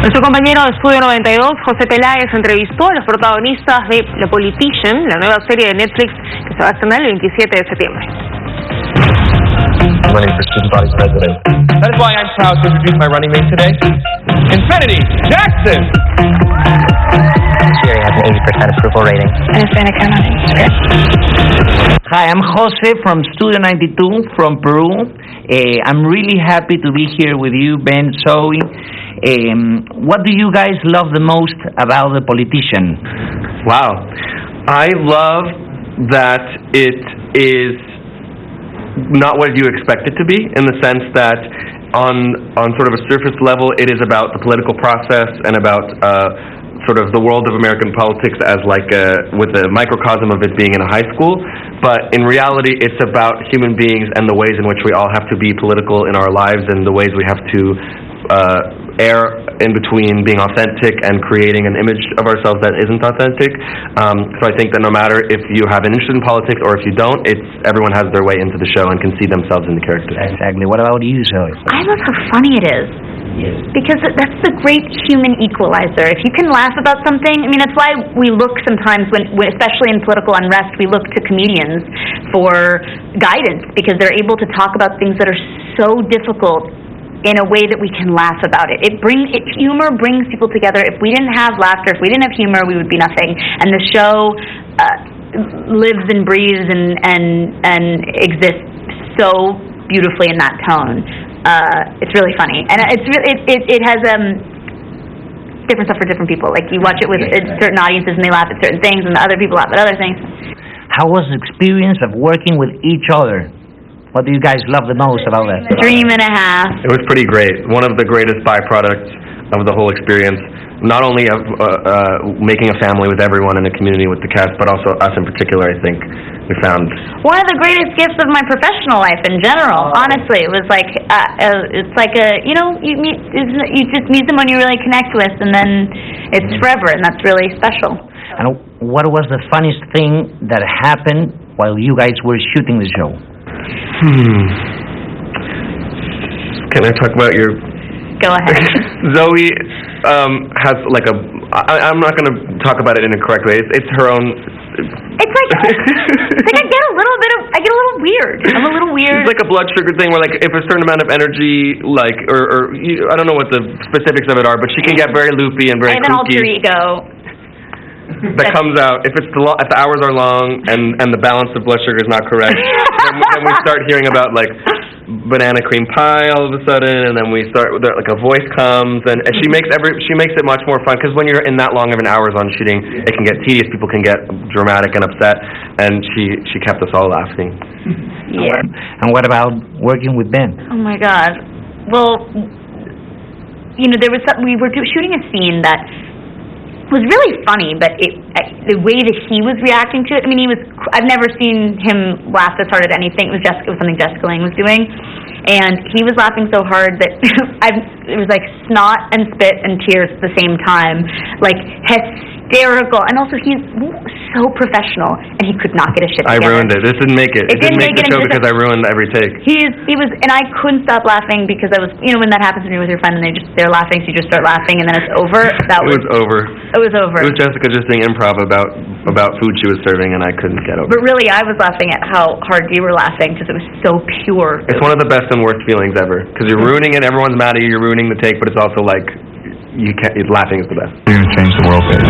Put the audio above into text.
Nuestro compañero de Estudio 92, José Peláez, entrevistó a los protagonistas de The Politician, la nueva serie de Netflix que se va a estrenar el 27 de septiembre. Running for student body president. That is why I'm proud to introduce my running mate today, Infinity Jackson. Jerry has an 80% approval rating. And it's been a kind of script. Hi, I'm Jose from Studio 92 from Peru. I'm really happy to be here with you, Ben, Zoe. What do you guys love the most about The Politician? Wow. I love that it is not what you expect it to be, in the sense that on sort of a surface level, it is about the political process and about sort of the world of American politics as like with a microcosm of it being in a high school. But in reality, it's about human beings and the ways in which we all have to be political in our lives, and the ways we have to err in between being authentic and creating an image of ourselves that isn't authentic. So I think that no matter if you have an interest in politics or if you don't, everyone has their way into the show and can see themselves in the characters. Exactly. What about you, Zoe? I love how funny it is. Yes. Because that's the great human equalizer. If you can laugh about something, I mean, that's why we look sometimes, when especially in political unrest, we look to comedians for guidance, because they're able to talk about things that are so difficult in a way that we can laugh about it. Humor brings people together. If we didn't have laughter, if we didn't have humor, we would be nothing. And the show lives and breathes and exists so beautifully in that tone. It's really funny, and it has different stuff for different people. Like, you watch it with certain audiences and they laugh at certain things, and the other people laugh at other things. How was the experience of working with each other? What do you guys love the most about that? Dream and a half. It was pretty great. One of the greatest byproducts of the whole experience, not only of making a family with everyone in the community with the cast, but also us in particular, I think we found. One of the greatest gifts of my professional life in general, honestly. It was like, it's like you just meet someone you really connect with, and then it's forever, and that's really special. And what was the funniest thing that happened while you guys were shooting the show? Can I talk about your... Go ahead. Zoe has like I'm not going to talk about it in a correct way. It's her own... It's like I get a little weird. I'm a little weird. It's like a blood sugar thing where, like, if a certain amount of energy, like, or I don't know what the specifics of it are, but she can get very loopy and very kooky. I have an alter ego. That comes out if if the hours are long and the balance of blood sugar is not correct. then we start hearing about, like, banana cream pie all of a sudden, and then we start like a voice comes, and she makes it much more fun, because when you're in that long of an hours on shooting, it can get tedious. People can get dramatic and upset, and she kept us all laughing. Yeah. And what about working with Ben? Oh my God. Well, we were shooting a scene that was really funny, but the way that he was reacting to it, I mean, I've never seen him laugh this hard at anything. It was something Jessica Lange was doing, and he was laughing so hard that it was like snot and spit and tears at the same time, like hysterical. And also, he's so professional, and he could not get his shit together. I ruined it. This didn't make it. It didn't make the show because I ruined every take. And I couldn't stop laughing, because I was, when that happens when you're with your friend and they're laughing, so you just start laughing, and then it's over. It was over. It was Jessica just doing improv about food she was serving, and I couldn't get over it. But really, I was laughing at how hard you were laughing, because it was so pure. It's one of the best and worst feelings ever, because you're ruining it. Everyone's mad at you. You're ruining the take, but it's also like, laughing is the best. You're going to change the world, baby.